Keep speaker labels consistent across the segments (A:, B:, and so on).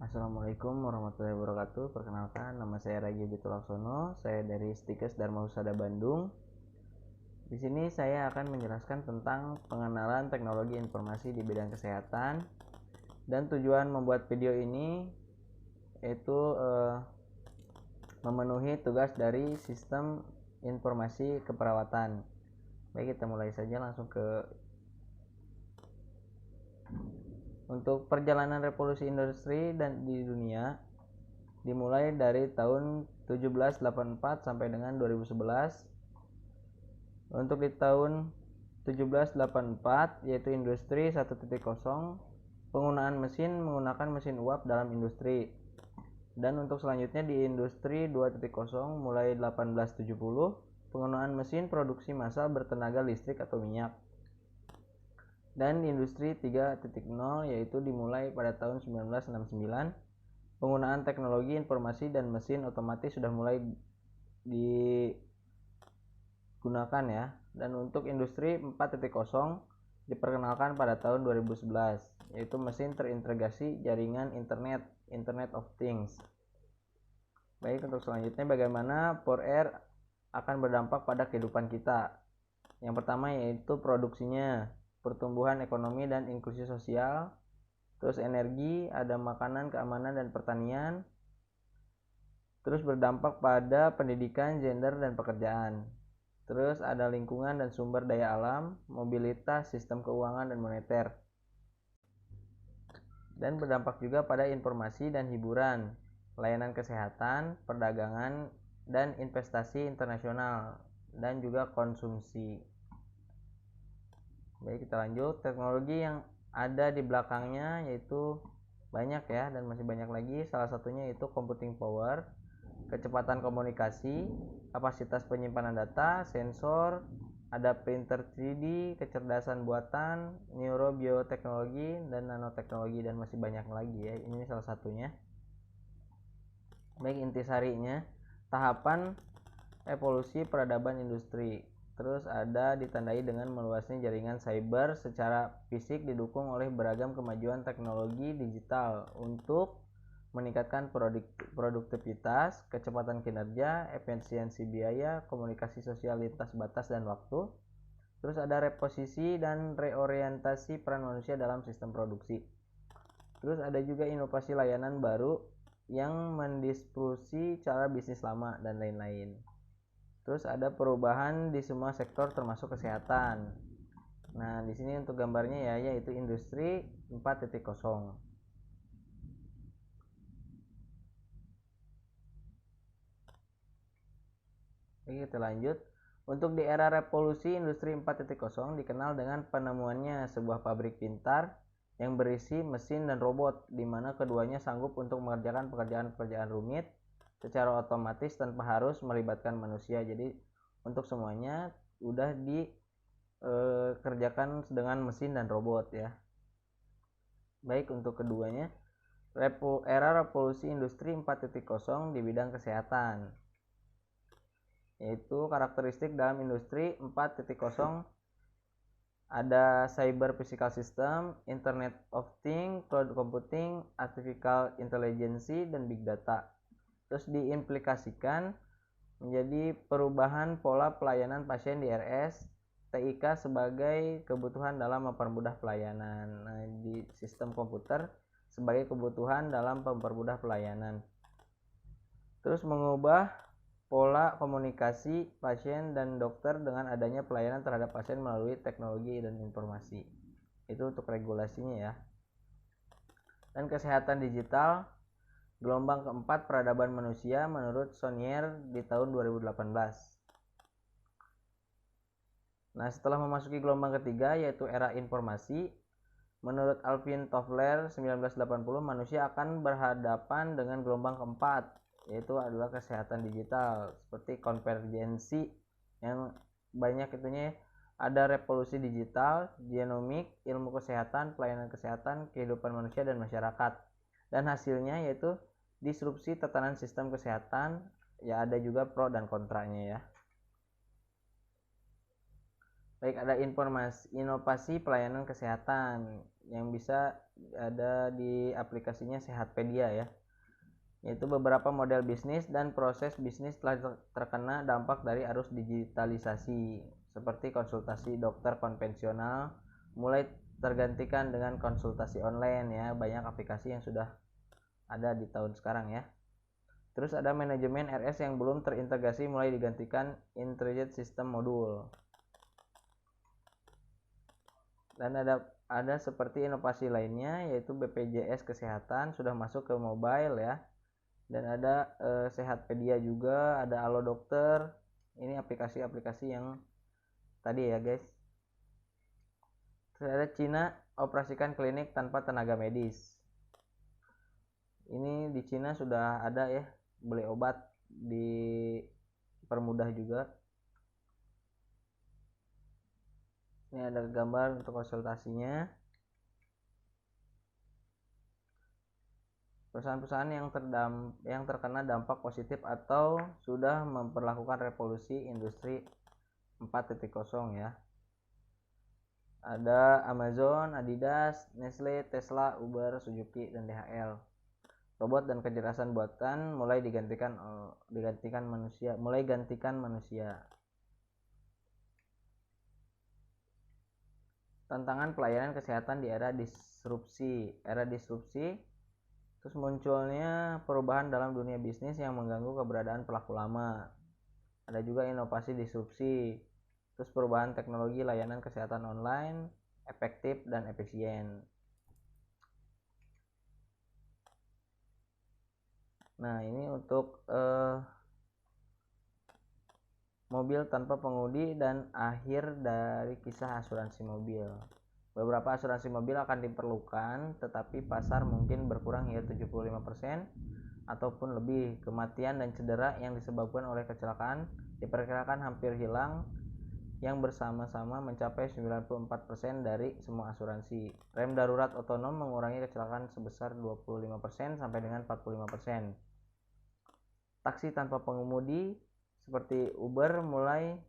A: Assalamualaikum warahmatullahi wabarakatuh. Perkenalkan, nama saya Ragi Bitulaksono. Saya dari Stikes Dharma Husada Bandung. Di sini saya akan menjelaskan tentang pengenalan teknologi informasi di bidang kesehatan. Dan tujuan membuat video ini yaitu memenuhi tugas dari sistem informasi keperawatan. Baik, kita mulai saja langsung ke untuk perjalanan revolusi industri dan di dunia dimulai dari tahun 1784 sampai dengan 2011. Untuk di tahun 1784 yaitu industri 1.0, penggunaan mesin menggunakan mesin uap dalam industri. Dan untuk selanjutnya di industri 2.0 mulai 1870, penggunaan mesin produksi massal bertenaga listrik atau minyak. Dan industri 3.0 yaitu dimulai pada tahun 1969, penggunaan teknologi informasi dan mesin otomatis sudah mulai digunakan ya. Dan untuk industri 4.0 diperkenalkan pada tahun 2011, yaitu mesin terintegrasi jaringan Internet of Things. Baik, untuk selanjutnya bagaimana 4R akan berdampak pada kehidupan kita. Yang pertama yaitu produksinya, pertumbuhan ekonomi dan inklusi sosial. Terus energi, ada makanan, keamanan, dan pertanian. Terus berdampak pada pendidikan, gender, dan pekerjaan. Terus ada lingkungan dan sumber daya alam, mobilitas, sistem keuangan, dan moneter. Dan berdampak juga pada informasi dan hiburan, layanan kesehatan, perdagangan, dan investasi internasional, dan juga konsumsi. Baik, kita lanjut. Teknologi yang ada di belakangnya yaitu banyak ya, dan masih banyak lagi. Salah satunya yaitu computing power, kecepatan komunikasi, kapasitas penyimpanan data, sensor, ada printer 3D, kecerdasan buatan, neurobioteknologi, dan nanoteknologi, dan masih banyak lagi ya. Ini salah satunya. Baik, intisarinya tahapan evolusi peradaban industri. Terus ada ditandai dengan meluasnya jaringan cyber secara fisik didukung oleh beragam kemajuan teknologi digital untuk meningkatkan produktivitas, kecepatan kinerja, efisiensi biaya, komunikasi sosial lintas batas dan waktu. Terus ada reposisi dan reorientasi peran manusia dalam sistem produksi. Terus ada juga inovasi layanan baru yang mendiskusi cara bisnis lama dan lain-lain. Terus ada perubahan di semua sektor termasuk kesehatan. Nah, di sini untuk gambarnya ya, yaitu industri 4.0. Oke, kita lanjut. Untuk di era revolusi industri 4.0 dikenal dengan penemuannya sebuah pabrik pintar yang berisi mesin dan robot, di mana keduanya sanggup untuk mengerjakan pekerjaan-pekerjaan rumit secara otomatis tanpa harus melibatkan manusia. Jadi untuk semuanya udah dikerjakan dengan mesin dan robot ya. Baik, untuk keduanya era revolusi industri 4.0 di bidang kesehatan, yaitu karakteristik dalam industri 4.0 ada cyber physical system, Internet of Things, cloud computing, artificial intelligence, dan big data. Terus diimplikasikan menjadi perubahan pola pelayanan pasien di RS TIK sebagai kebutuhan dalam mempermudah pelayanan. Nah, di sistem komputer sebagai kebutuhan dalam mempermudah pelayanan. Terus mengubah pola komunikasi pasien dan dokter dengan adanya pelayanan terhadap pasien melalui teknologi dan informasi. Itu untuk regulasinya ya. Dan kesehatan digital, gelombang keempat peradaban manusia menurut Sonier di tahun 2018. Nah, setelah memasuki gelombang ketiga yaitu era informasi, menurut Alvin Toffler 1980, manusia akan berhadapan dengan gelombang keempat, yaitu adalah kesehatan digital seperti konvergensi yang banyak itunya. Ada revolusi digital, genomik, ilmu kesehatan, pelayanan kesehatan, kehidupan manusia dan masyarakat. Dan hasilnya yaitu disrupsi tatanan sistem kesehatan, ya ada juga pro dan kontranya ya. Baik, ada inovasi pelayanan kesehatan, yang bisa ada di aplikasinya Sehatpedia ya, yaitu beberapa model bisnis dan proses bisnis telah terkena dampak dari arus digitalisasi, seperti konsultasi dokter konvensional mulai tergantikan dengan konsultasi online ya, banyak aplikasi yang sudah ada di tahun sekarang ya. Terus ada manajemen RS yang belum terintegrasi mulai digantikan Integrated System Module. Dan ada seperti inovasi lainnya yaitu BPJS Kesehatan sudah masuk ke mobile ya. Dan ada Sehatpedia juga, ada Halo Dokter. Ini aplikasi-aplikasi yang tadi ya guys. Terus ada Cina operasikan klinik tanpa tenaga medis. Ini di Cina sudah ada ya, beli obat dipermudah juga. Ini ada gambar untuk konsultasinya. Perusahaan-perusahaan yang terkena dampak positif atau sudah memperlakukan revolusi industri 4.0 ya. Ada Amazon, Adidas, Nestle, Tesla, Uber, Suzuki, dan DHL. Robot dan kecerdasan buatan mulai gantikan manusia. Tantangan pelayanan kesehatan di era disrupsi. Terus munculnya perubahan dalam dunia bisnis yang mengganggu keberadaan pelaku lama. Ada juga inovasi disrupsi. Terus perubahan teknologi layanan kesehatan online efektif dan efisien. Nah, ini untuk mobil tanpa pengemudi dan akhir dari kisah asuransi mobil. Beberapa asuransi mobil akan diperlukan, tetapi pasar mungkin berkurang hingga 75% ataupun lebih. Kematian dan cedera yang disebabkan oleh kecelakaan diperkirakan hampir hilang, yang bersama-sama mencapai 94% dari semua asuransi. Rem darurat otonom mengurangi kecelakaan sebesar 25% sampai dengan 45%. Taksi tanpa pengemudi seperti Uber mulai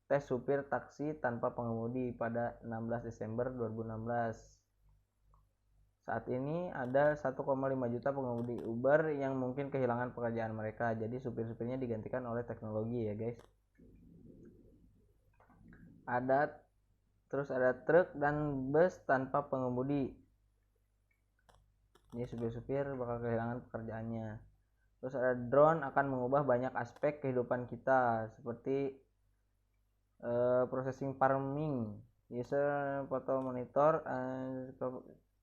A: tes supir taksi tanpa pengemudi pada 16 Desember 2016. Saat ini ada 1,5 juta pengemudi Uber yang mungkin kehilangan pekerjaan mereka. Jadi supir-supirnya digantikan oleh teknologi ya guys. Terus ada truk dan bus tanpa pengemudi. Ini supir-supir bakal kehilangan pekerjaannya. Terus ada drone akan mengubah banyak aspek kehidupan kita, seperti processing farming, user foto monitor,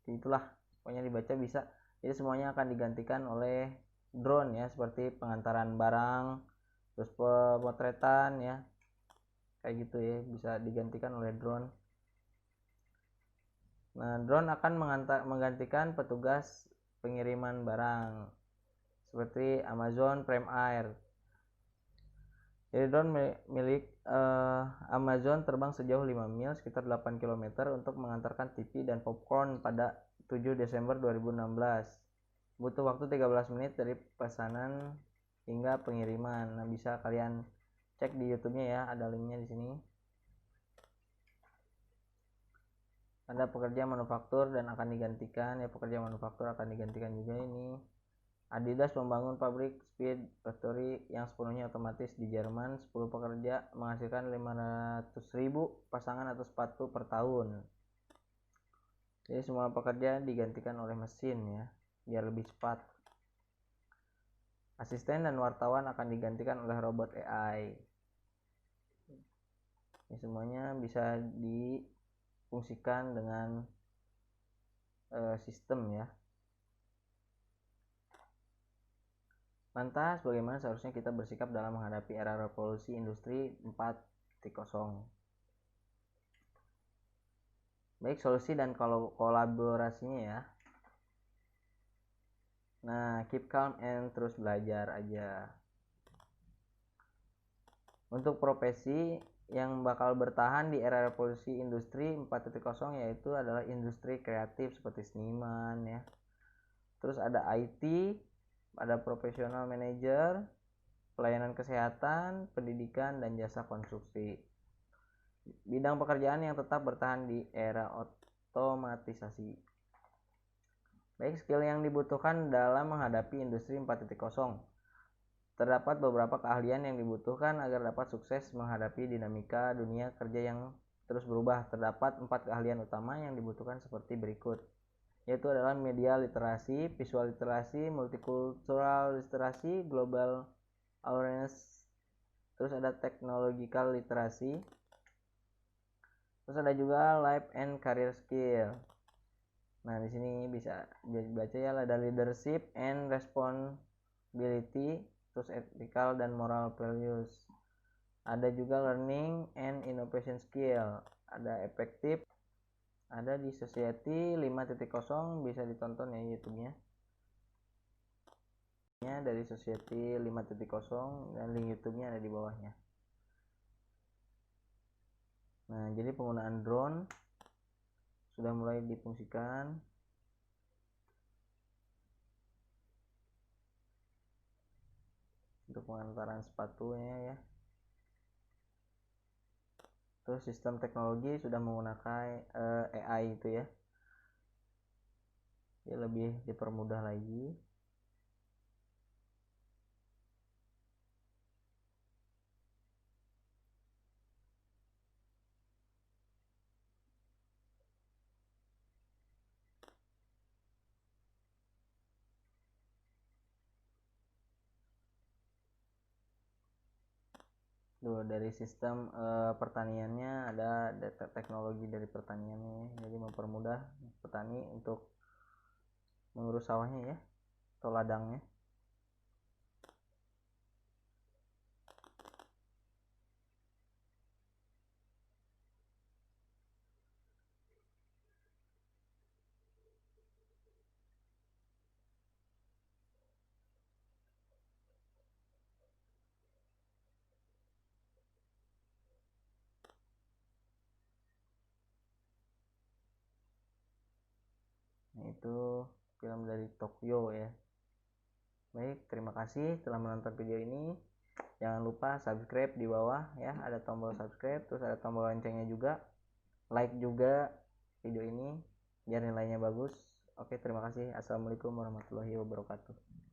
A: itulah pokoknya dibaca bisa. Jadi semuanya akan digantikan oleh drone ya, seperti pengantaran barang, terus pemotretan ya, kayak gitu ya, bisa digantikan oleh drone. Nah, drone akan menggantikan petugas pengiriman barang seperti Amazon Prime Air. Jadi drone milik Amazon terbang sejauh 5 mil sekitar 8 km untuk mengantarkan TV dan popcorn pada 7 Desember 2016. Butuh waktu 13 menit dari pesanan hingga pengiriman. Nah, bisa kalian cek di YouTube-nya ya, ada linknya di sini. Ada pekerja manufaktur dan akan digantikan ya, pekerja manufaktur akan digantikan juga ini. Adidas membangun pabrik Speed Factory yang sepenuhnya otomatis di Jerman. 10 pekerja menghasilkan 500.000 pasangan atau sepatu per tahun. Jadi semua pekerja digantikan oleh mesin ya, biar lebih cepat. Asisten dan wartawan akan digantikan oleh robot AI. Ini semuanya bisa difungsikan dengan sistem ya. Lantas, bagaimana seharusnya kita bersikap dalam menghadapi era revolusi industri 4.0? Baik, solusi dan kolaborasinya ya. Nah, keep calm and terus belajar aja. Untuk profesi yang bakal bertahan di era revolusi industri 4.0 yaitu adalah industri kreatif seperti seniman ya. Terus ada IT, ada profesional manager, pelayanan kesehatan, pendidikan, dan jasa konstruksi. Bidang pekerjaan yang tetap bertahan di era otomatisasi. Baik, skill yang dibutuhkan dalam menghadapi industri 4.0. Terdapat beberapa keahlian yang dibutuhkan agar dapat sukses menghadapi dinamika dunia kerja yang terus berubah. Terdapat 4 keahlian utama yang dibutuhkan seperti berikut, yaitu adalah media literasi, visual literasi, multicultural literasi, global awareness, terus ada technological literasi, terus ada juga life and career skill. Nah, di sini bisa dibaca ya, ada leadership and responsibility, terus ethical dan moral values. Ada juga learning and innovation skill, ada effective, ada di Society 5.0, bisa ditonton ya YouTube-nya. Dari Society 5.0 dan link YouTube-nya ada di bawahnya. Nah, jadi penggunaan drone sudah mulai difungsikan. Untuk pengantaran sepatunya ya. Terus sistem teknologi sudah menggunakan AI itu ya. Jadi lebih dipermudah lagi. Dari sistem pertaniannya ada data teknologi dari pertaniannya, jadi mempermudah petani untuk mengurus sawahnya ya, atau ladangnya. Nah, itu film dari Tokyo ya. Baik, terima kasih telah menonton video ini. Jangan lupa subscribe di bawah ya, ada tombol subscribe, terus ada tombol loncengnya juga. Like juga video ini biar nilainya bagus. Oke, terima kasih. Assalamualaikum warahmatullahi wabarakatuh.